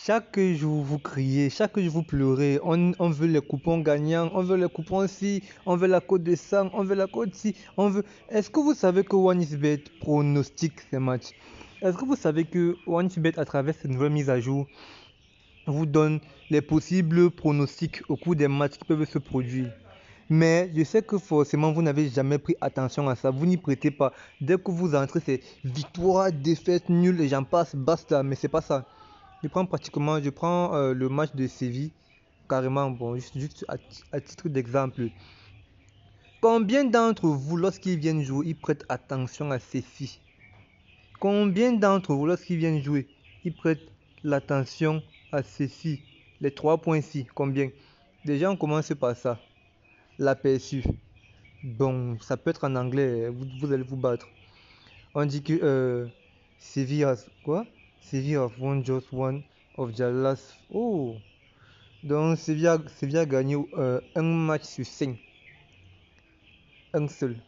Chaque jour vous criez, chaque jour vous pleurez, on veut les coupons gagnants, on veut les coupons ci, on veut la cote de sang, on veut la cote ci, on veut... Est-ce que vous savez que OneXBet pronostique ces matchs? Est-ce que vous savez que OneXBet, à travers cette nouvelle mise à jour, vous donne les possibles pronostics au cours des matchs qui peuvent se produire? Mais je sais que forcément vous n'avez jamais pris attention à ça, vous n'y prêtez pas. Dès que vous entrez, c'est victoire, défaite, nul et j'en passe, basta, mais c'est pas ça. Je prends le match de Séville, carrément, bon, juste à titre d'exemple. Combien d'entre vous, lorsqu'ils viennent jouer, ils prêtent attention à Séville? Combien d'entre vous, lorsqu'ils viennent jouer, ils prêtent l'attention à Séville? Les 3 points ci, combien? Déjà, on commence par ça. L'aperçu. Bon, ça peut être en anglais, vous allez vous battre. On dit que Séville has quoi? Séville have won just one of their last. Oh! Donc Séville a gagné un match sur 5. Un seul.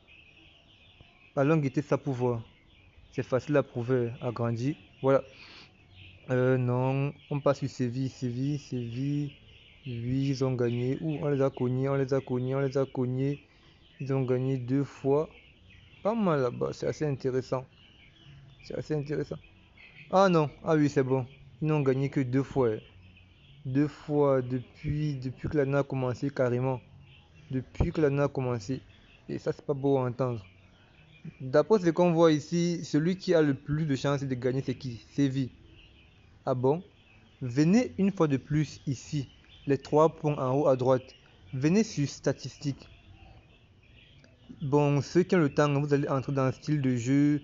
Allons guetter ça pour voir. C'est facile à prouver, agrandi. Voilà. Non, on passe sur Séville. Séville. Oui, ils ont gagné. Ouh, on les a cognés. Ils ont gagné 2 fois. Pas mal là-bas, c'est assez intéressant. Ah non, ah oui, c'est bon. Ils n'ont gagné que 2 fois. 2 fois depuis que l'année a commencé, carrément. Depuis que l'année a commencé. Et ça, c'est pas beau à entendre. D'après ce qu'on voit ici, celui qui a le plus de chances de gagner, c'est qui? Séville. Ah bon? Venez une fois de plus ici, les 3 points en haut à droite. Venez sur statistiques. Bon, ceux qui ont le temps, vous allez entrer dans le style de jeu.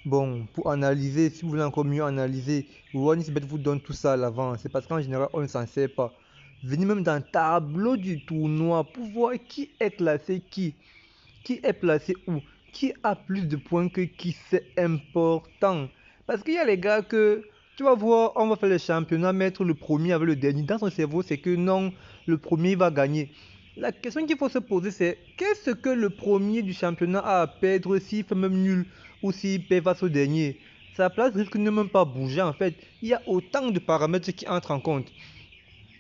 Bon, pour analyser, si vous voulez encore mieux analyser, OneXBet vous donne tout ça à l'avant. C'est parce qu'en général, on ne s'en sert pas. Venez même dans le tableau du tournoi pour voir qui est classé qui est placé où, qui a plus de points que qui, c'est important. Parce qu'il y a les gars que, tu vas voir, on va faire le championnat, mettre le premier avec le dernier. Dans son cerveau, c'est que non, le premier va gagner. La question qu'il faut se poser, c'est qu'est-ce que le premier du championnat a à perdre s'il fait même nul ou s'il perd face au dernier? Sa place risque de ne même pas bouger en fait. Il y a autant de paramètres qui entrent en compte.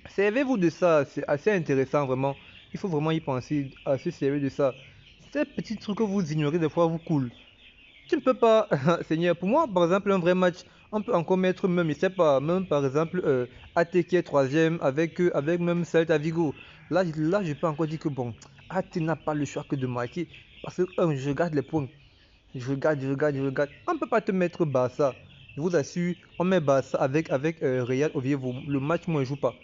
Servez-vous de ça, c'est assez intéressant vraiment. Il faut vraiment y penser, à se servir de ça. Ces petits trucs que vous ignorez des fois vous coulent. Tu ne peux pas, Seigneur, pour moi, par exemple, un vrai match, on peut encore mettre même, je sais pas, même par exemple, AT qui est troisième avec même Celta Vigo. Là, je peux encore dire que bon, AT n'a pas le choix que de marquer. Parce que, je regarde les points. Je regarde. On ne peut pas te mettre Barça. Je vous assure, on met Barça avec Real Oviedo. Le match, moi, je joue pas.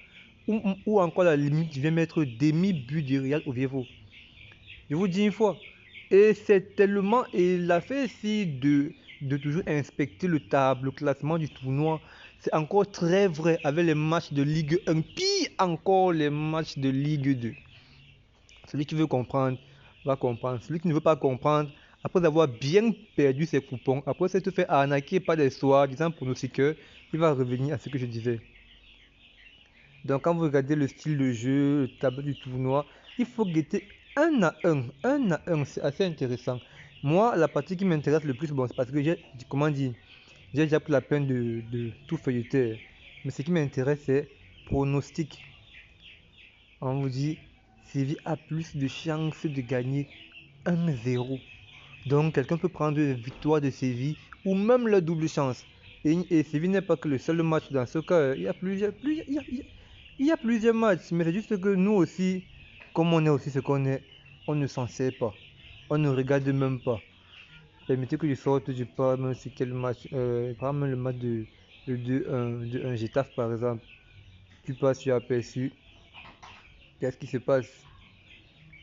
Ou encore la limite, je viens mettre demi-but du Real Oviedo. Je vous dis une fois. Et c'est tellement. Et la fait ici de toujours inspecter le classement du tournoi, c'est encore très vrai avec les matchs de Ligue 1. Pire encore les matchs de Ligue 2. Celui qui veut comprendre va comprendre. Celui qui ne veut pas comprendre, après avoir bien perdu ses coupons, après s'être fait arnaquer par des soi-disant pronostiqueurs, il va revenir à ce que je disais. Donc quand vous regardez le style de jeu, le tableau du tournoi, il faut guetter un à un, c'est assez intéressant. Moi, la partie qui m'intéresse le plus, bon, c'est parce que j'ai déjà pris la peine de tout feuilleter. Mais ce qui m'intéresse, c'est pronostic. On vous dit, Séville a plus de chances de gagner 1-0. Donc quelqu'un peut prendre une victoire de Séville ou même la double chance. Et Séville n'est pas que le seul match dans ce cas. Il y a plusieurs matchs, mais c'est juste que nous aussi, comme on est aussi ce qu'on est, on ne s'en sert pas. On ne regarde même pas. Permettez que je sorte, je parle même sur quel match. Par exemple, le match de 2-1 Getafe par exemple. Tu passes sur aperçu. Qu'est-ce qui se passe?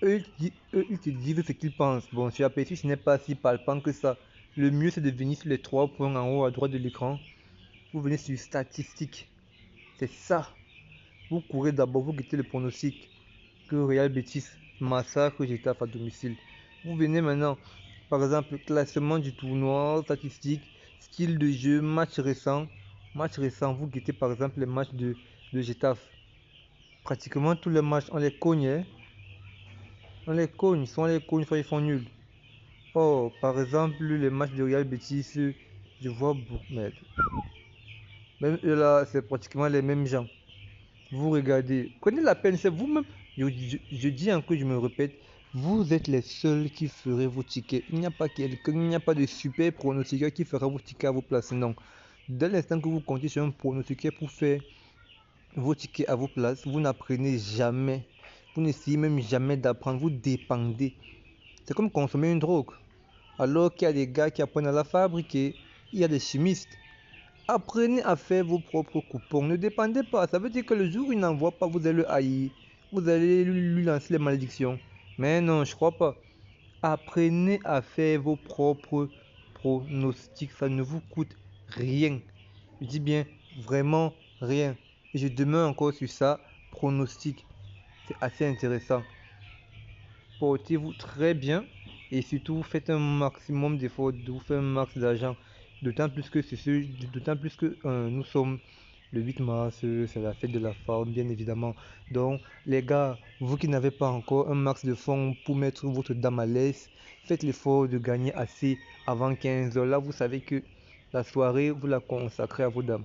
Eux, ils te disent ce qu'ils pensent. Bon, sur aperçu, ce n'est pas si palpant que ça. Le mieux, c'est de venir sur les 3 points en haut à droite de l'écran. Vous venez sur statistiques. C'est ça. Vous courez d'abord, vous guettez le pronostic que Real Betis massacre Getafe à domicile. Vous venez maintenant, par exemple, classement du tournoi, statistiques, style de jeu, match récent. Match récent, vous guettez par exemple les matchs de Getafe. Pratiquement tous les matchs, on les cogne. Hein. On les cogne, soit on les cogne, soit ils font nul. Oh, par exemple, les matchs de Real Betis, je vois beaucoup. Merde. Même eux là, c'est pratiquement les mêmes gens. Vous regardez, prenez la peine, c'est vous-même. Je dis encore, je me répète, vous êtes les seuls qui ferez vos tickets. Il n'y a pas quelqu'un, il n'y a pas de super pronostiqueur qui fera vos tickets à vos places. Non. Dès l'instant que vous comptez sur un pronostiqueur pour faire vos tickets à vos places, vous n'apprenez jamais. Vous n'essayez même jamais d'apprendre, vous dépendez. C'est comme consommer une drogue. Alors qu'il y a des gars qui apprennent à la fabriquer, il y a des chimistes. Apprenez à faire vos propres coupons. Ne dépendez pas. Ça veut dire que le jour où il n'envoie pas, vous allez le haïr. Vous allez lui lancer les malédictions. Mais non, je crois pas. Apprenez à faire vos propres pronostics. Ça ne vous coûte rien. Je dis bien vraiment rien. Et je demeure encore sur ça. Pronostic. C'est assez intéressant. Portez-vous très bien. Et surtout, faites un maximum d'efforts, vous faites un max d'argent. D'autant plus que nous sommes le 8 mars, c'est la fête de la femme, bien évidemment. Donc, les gars, vous qui n'avez pas encore un max de fonds pour mettre votre dame à l'aise, faites l'effort de gagner assez avant 15 heures. Là, vous savez que la soirée, vous la consacrez à vos dames.